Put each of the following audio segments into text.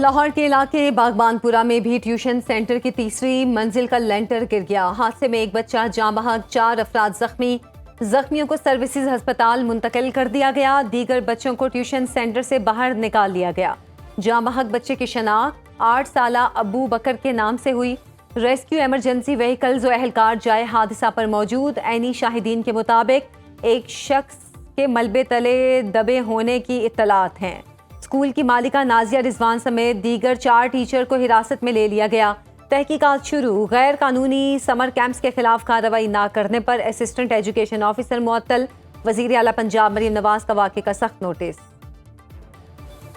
लाहौर के इलाके बागबानपुरा में भी ट्यूशन सेंटर की तीसरी मंजिल का लेंटर गिर गया। हादसे में एक बच्चा जाँ बहक, 4 अफराद जख्मी। जख्मियों को सर्विसेज अस्पताल मुंतकिल कर दिया गया। दीगर बच्चों को ट्यूशन सेंटर से बाहर निकाल लिया गया। जाँ बहक बच्चे की शनाख्त 8 साला अबू बकर के नाम से हुई। रेस्क्यू इमरजेंसी व्हीकल्स और एहलकार जाए हादसा पर मौजूद। ऐनी शाहिदीन के मुताबिक एक शख्स के मलबे तले दबे होने की इत्तलात हैं। स्कूल की मालिका नाजिया रिजवान समेत दीगर 4 टीचर को हिरासत में ले लिया गया। तहकीकात शुरू। गैर कानूनी समर कैंप्स के खिलाफ कार्रवाई न करने पर असिस्टेंट एजुकेशन ऑफिसर मुअत्तल। वजीर आला पंजाब मरीम नवाज का वाक़े का सख्त नोटिस।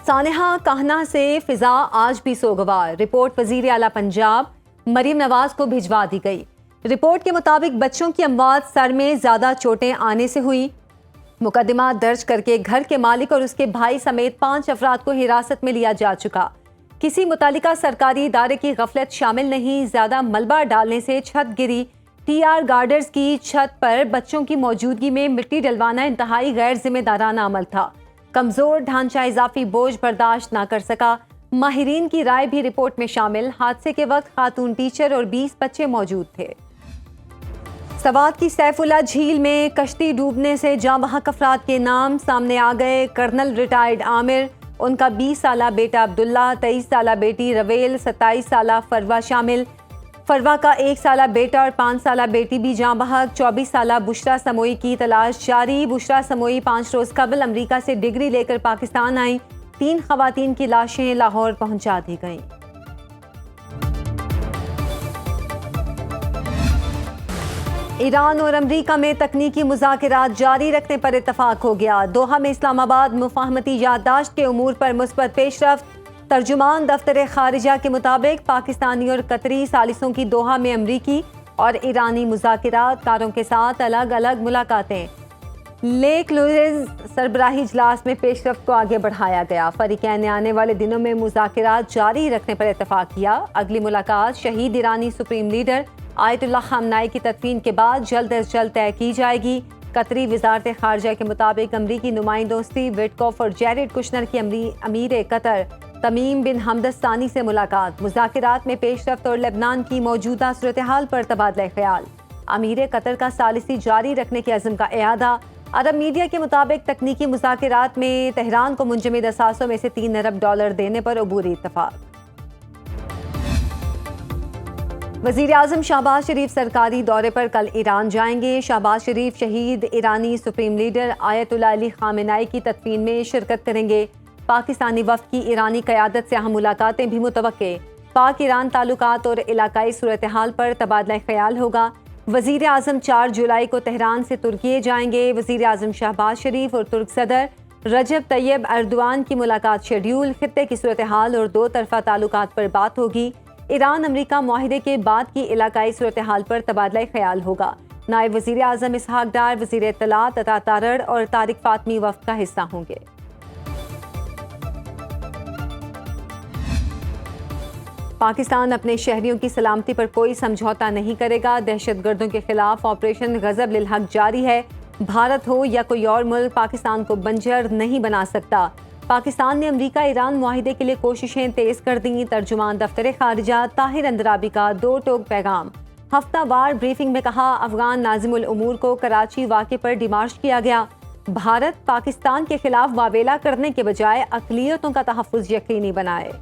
सानेहा कहना से फिजा आज भी सोगवार। रिपोर्ट वजीर आला पंजाब मरीम नवाज को भिजवा दी गई। रिपोर्ट के मुताबिक बच्चों की अमवात सर में ज्यादा चोटें आने से हुई। मुकदमा दर्ज करके घर के मालिक और उसके भाई समेत 5 अफराद को हिरासत में लिया जा चुका। किसी मुतालिका सरकारी इदारे की गफलत शामिल नहीं। ज्यादा मलबा डालने से छत गिरी। TR गार्डर्स की छत पर बच्चों की मौजूदगी में मिट्टी डलवाना इंतहाई गैर जिम्मेदाराना अमल था। कमजोर ढांचा इजाफी बोझ बर्दाश्त न कर सका। माहिरीन की राय भी रिपोर्ट में शामिल। हादसे के वक्त खातून टीचर और 20 बच्चे मौजूद थे। सवात की सैफुल्ला झील में कश्ती डूबने से जाँ बहक अफराद के नाम सामने आ गए। कर्नल रिटायर्ड आमिर, उनका 20 साला बेटा अब्दुल्ला, 23 साला बेटी रवेल, 27 साला फरवा शामिल। फरवा का 1 साला बेटा और 5 साला बेटी भी जाँ बहक। 24 साला बुशरा समोई की तलाश जारी। बुशरा समोई 5 रोज कबल अमरीका से डिग्री लेकर पाकिस्तान आई। 3 खवातीन की लाशें लाहौर पहुंचा दी गईं। ईरान और अमरीका में तकनीकी मुज़ाकरात जारी रखने पर इत्तफाक हो गया। दोहा में इस्लामाबाद मुफाहमती याददाश्त के उमूर पर मुस्बत पेशरफ्त। तर्जुमान दफ्तर खारिजा के मुताबिक पाकिस्तानी और कतरी सालिसों की दोहा में अमरीकी और ईरानी मुज़ाकरात कारों के साथ अलग अलग मुलाकातें। लेक लुइस सरबराही इजलास में पेशरफ्त को आगे बढ़ाया गया। फरीकैन ने आने वाले दिनों में मुज़ाकरात जारी रखने पर इत्तफाक किया। अगली मुलाकात शहीद ईरानी सुप्रीम लीडर आयतुल्लाह खामनाई की तदफीन के बाद जल्द अज जल्द तय की जाएगी। कतरी वजारत खारजा के मुताबिक अमरीकी नुमाइंदों स्टीव विटकॉफ और जेरेड कुशनर की अमीर कतर तमीम बिन हमद सानी से मुलाकात। मुज़ाकरात में पेशरफ्त और लेबनान की मौजूदा सूरत हाल पर तबादला ख्याल। अमीर कतर का सालिसी जारी रखने के अज़्म का एआदा। अरब मीडिया के मुताबिक तकनीकी मुज़ाकरात में तेहरान को मुंजमद असासों में से $3 अरब देने पर अबूरी इत्तफाक। वज़ीर आज़म शहबाज शरीफ सरकारी दौरे पर कल ईरान जाएंगे। शहबाज शरीफ शहीद ईरानी सुप्रीम लीडर आयतुल्लाह अली खामेनाई की तदफीन में शिरकत करेंगे। पाकिस्तानी वफ़द की ईरानी क़यादत से अहम मुलाकातें भी मुतवक्के। पाक ईरान ताल्लुकात और इलाकाई सूरत हाल पर तबादला ख्याल होगा। वज़ीर आज़म 4 जुलाई को तेहरान से तुर्की जाएंगे। वज़ीर आज़म शहबाज शरीफ और तुर्क सदर रजब तैयब एर्दोआन की मुलाकात शेड्यूल। खित्ते की सूरत हाल और 2 तरफ़ा ताल्लुकात पर बात होगी। ईरान अमरीका मुआहिदे के बाद की इलाकाई सूरत हाल पर तबादला ख्याल होगा। नायब वज़ीर आज़म इसहाक डार, वज़ीर इत्तलात अता तारड़ और तारिक फातमी वफ़द का हिस्सा होंगे। पाकिस्तान अपने शहरियों की सलामती पर कोई समझौता नहीं करेगा। दहशतगर्दों के खिलाफ ऑपरेशन गज़ब लिल हक जारी है। भारत हो या कोई और मुल्क पाकिस्तान को बंजर नहीं बना सकता। पाकिस्तान ने अमरीका ईरान मुआहिदे के लिए कोशिशें तेज कर दी। तर्जुमान दफ्तर खारिजा ताहिर अंदराबी का 2 टोक पैगाम। हफ्तावार ब्रीफिंग में कहा, अफगान नाज़िमुल उमूर को कराची वाक़े पर डिमार्श किया गया। भारत पाकिस्तान के खिलाफ वावेला करने के बजाय अक़लियतों का तहफ़्फ़ुज़ यकीनी बनाए।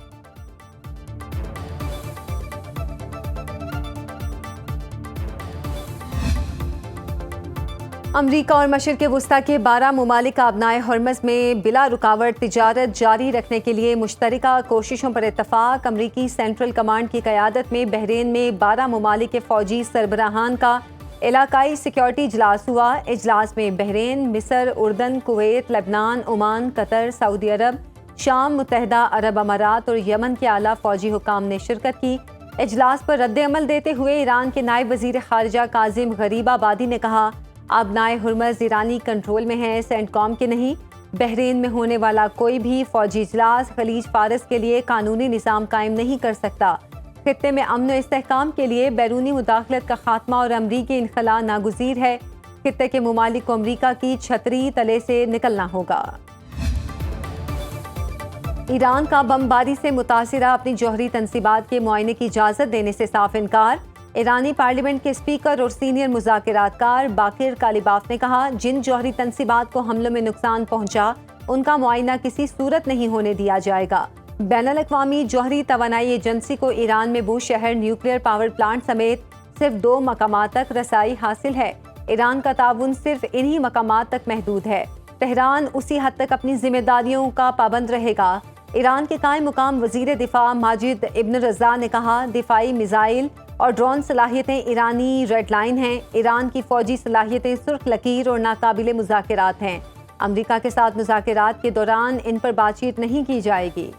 अमरीका और मशरिक़ वुस्ता के 12 मुमालिक आबनाए हर्मज़ में बिला रुकावट तिजारत जारी रखने के लिए मुश्तरका कोशिशों पर इत्तफ़ाक। अमरीकी सेंट्रल कमांड की क़यादत में बहरीन में 12 मुमालिक के फ़ौजी सरबराहान का इलाकाई सिक्योरिटी इजलास हुआ। इजलास में बहरीन, मिस्र, उर्दन, Kuwait, Lebanon, Oman, Qatar, Saudi Arab, शाम, मुत्तहिदा अरब अमारात और यमन के आला फ़ौजी हुकाम ने शिरकत की। इजलास पर रद्द अमल देते हुए ईरान के नायब वज़ीर ख़ारिजा काज़िम गरीबाबादी ने कहा, आबनाए हुर्मज़ ईरानी कंट्रोल में है, सेंटकॉम के नहीं। बहरीन में होने वाला कोई भी फ़ौजी इजलास खलीज फारस के लिए कानूनी निज़ाम कायम नहीं कर सकता। खित्ते में अमन और इस्तेहकाम के लिए बैरूनी मुदाखलत का खात्मा और अमरीकी इनखला नागुज़ीर है। खित्ते के मुमालिक को अमरीका की छतरी तले से निकलना होगा। ईरान का बमबारी से मुतासिरा अपनी जौहरी तंसीबात के मुआयने की इजाज़त देने से साफ इनकार। ईरानी पार्लियामेंट के स्पीकर और सीनियर मुज़ाकिरातकार बाकिर कालिबाफ ने कहा, जिन जौहरी तंसीबात को हमलों में नुकसान पहुंचा उनका मुआयना किसी सूरत नहीं होने दिया जाएगा। बैनुल अक़वामी जौहरी तवानाई एजेंसी को ईरान में बूशहर न्यूक्लियर पावर प्लांट समेत सिर्फ 2 मकामात तक रसाई हासिल है। ईरान का ताउन सिर्फ इन्हीं मकामात तक महदूद है। तेहरान उसी हद तक अपनी जिम्मेदारियों का पाबंद रहेगा। ईरान के कायम मुकाम वजीर दिफा माजिद इब्न रज़ा ने कहा, दिफाई मिसाइल और ड्रोन सलाहियतें ईरानी रेड लाइन हैं। ईरान की फौजी सलाहियतें सुर्ख लकीर और नाकाबिले मुज़ाकिरात हैं। अमरीका के साथ मुज़ाकिरात के दौरान इन पर बातचीत नहीं की जाएगी।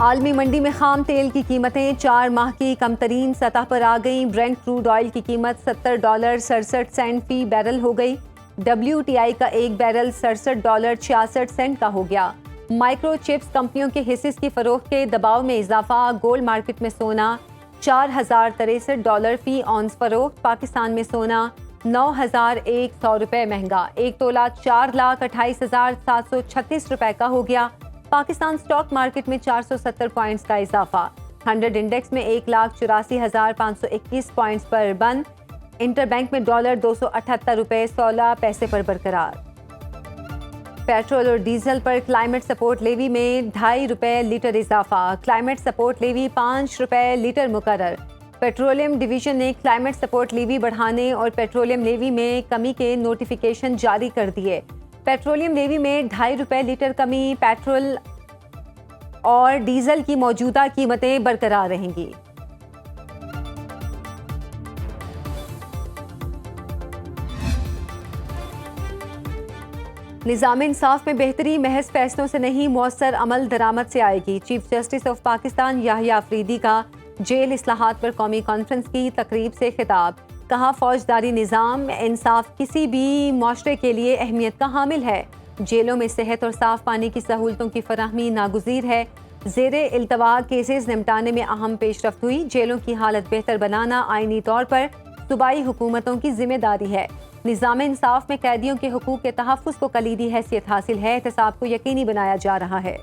आलमी मंडी में खाम तेल की कीमतें 4 माह की कम तरीन सतह पर आ गईं। ब्रेंट क्रूड ऑयल की कीमत $70.67 फी बैरल हो गई। WTI का एक बैरल $67.66 का हो गया। माइक्रो चिप्स कंपनियों के हिस्से की फरोख्त के दबाव में इजाफा। गोल्ड मार्केट में सोना $4063 फी ऑन्स फरोख्त। पाकिस्तान में सोना $9,100 महंगा। 1 तोला 4,28,736 रुपए का हो गया। पाकिस्तान स्टॉक मार्केट में 470 पॉइंट्स का इजाफा। 100 इंडेक्स में 1,84,521 पॉइंट्स पर बंद। इंटरबैंक में डॉलर $278.16 पर बरकरार। पेट्रोल और डीजल पर क्लाइमेट सपोर्ट लेवी में ₹2.5 लीटर इजाफा। क्लाइमेट सपोर्ट लेवी ₹5 लीटर मुकर्रर। पेट्रोलियम डिवीजन ने क्लाइमेट सपोर्ट लेवी बढ़ाने और पेट्रोलियम लेवी में कमी के नोटिफिकेशन जारी कर दिए। पेट्रोलियम लेवी में ₹2.5 लीटर कमी। पेट्रोल और डीजल की मौजूदा कीमतें बरकरार रहेंगी। निज़ाम इंसाफ में बेहतरी महज फैसलों से नहीं, मौसर अमल दरामद से आएगी। Chief justice of Pakistan Yahya Afridi का जेल इस्लाहात पर कौमी कॉन्फ्रेंस की तकरीब से खिताब। कहा, फौजदारी निज़ाम इंसाफ किसी भी माशरे के लिए अहमियत का हामिल है। जेलों में सेहत और साफ पानी की सहूलतों की फराहमी नागुज़ीर है। ज़ेरे इल्तवा केसेस निपटाने में अहम पेशरफ्त हुई। जेलों की हालत बेहतर बनाना आईनी तौर पर सूबाई हुकूमतों की जिम्मेदारी है। निज़ाम इंसाफ में कैदियों के हुकूक के तहफ़्फ़ुज़ को कलीदी हैसियत हासिल है। एहतसाब को यकीनी बनाया जा रहा है।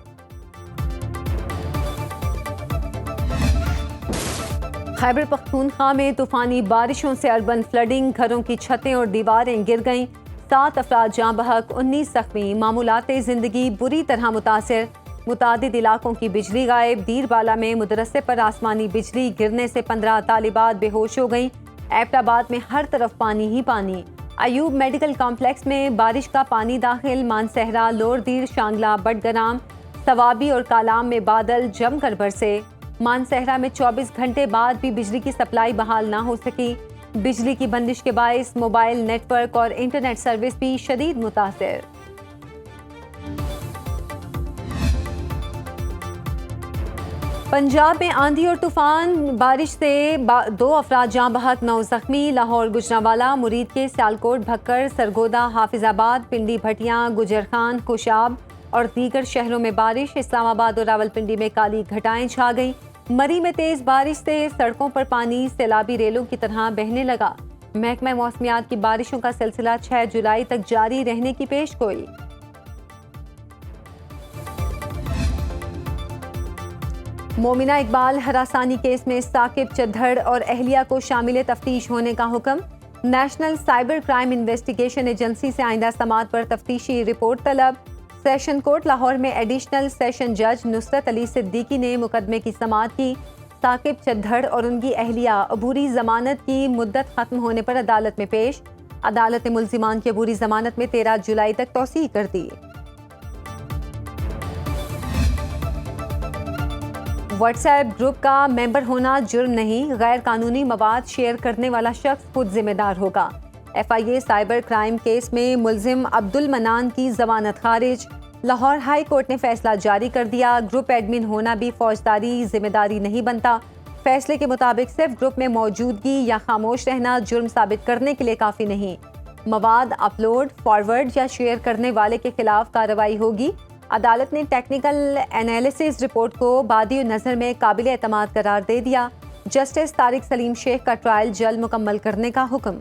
खैबर पख्तूनख्वा में तूफ़ानी बारिशों से अर्बन फ्लडिंग, घरों की छतें और दीवारें गिर गईं। 7 अफराद जाँ बहक, 19 ज़ख्मी। मामूलाते ज़िंदगी बुरी तरह मुतासिर। मुतादिद इलाकों की बिजली गायब। दीरबाला में मदरसे पर आसमानी बिजली गिरने से 15 तालिबात बेहोश हो गईं। एबटाबाद में हर तरफ पानी ही पानी। अयूब मेडिकल कॉम्प्लेक्स में बारिश का पानी दाखिल। मानसहरा, लोरदीर, शांगला, बडगराम, सवाबी और कालाम में बादल जमकर बरसे। मानसहरा में 24 घंटे बाद भी बिजली की सप्लाई बहाल ना हो सकी। बिजली की बंदिश के बायस मोबाइल नेटवर्क और इंटरनेट सर्विस भी शदीद मुतासिर। पंजाब में आंधी और तूफान बारिश से 2 अफराद जाँ बहक, 9 ज़ख्मी। लाहौर, गुजरांवाला, मुरीद के सियालकोट, भक्कर, सरगोदा, हाफिजाबाद, पिंडी, भटियां, गुजरखान, खुशाब और दीगर शहरों में बारिश। इस्लामाबाद और रावलपिंडी में काली घटाएं छा गईं। मरी में तेज बारिश से सड़कों पर पानी सैलाबी रेलों की तरह बहने लगा। महकमा मौसमियात की बारिशों का सिलसिला 6 जुलाई तक जारी रहने की पेशगोई। मोमिना इकबाल हरासानी केस में साकिब चद्दड़ और अहलिया को शामिल तफ्तीश होने का हुक्म। National cyber crime investigation agency से आइंदा समाअत पर तफ्तीशी रिपोर्ट तलब। सेशन कोर्ट लाहौर में एडिशनल सेशन जज नुसरत अली सिद्दीकी ने मुकदमे की समाअत की। साकिब चद्दड़ और उनकी अहलिया अबूरी जमानत की मुद्दत खत्म होने पर अदालत में पेश। अदालत ने मुल्जिमान की अबूरी जमानत में 13 जुलाई तक तौसीह कर दी। व्हाट्सएप ग्रुप का मेंबर होना जुर्म नहीं, गैर कानूनी मवाद शेयर करने वाला शख्स खुद जिम्मेदार होगा। FIA साइबर क्राइम केस में मुल्जिम अब्दुल मनान की जमानत खारिज। लाहौर हाई कोर्ट ने फैसला जारी कर दिया। ग्रुप एडमिन होना भी फौजदारी जिम्मेदारी नहीं बनता। फैसले के मुताबिक सिर्फ ग्रुप में मौजूदगी या खामोश रहना जुर्म साबित करने के लिए काफ़ी नहीं। मवाद अपलोड, फॉरवर्ड या शेयर करने वाले के खिलाफ कार्रवाई होगी। अदालत ने टेक्निकल एनालिसिस रिपोर्ट को बादी नज़र में काबिल एतमाद करार दे दिया। जस्टिस तारिक सलीम शेख का ट्रायल जल्द मुकम्मल करने का हुक्म।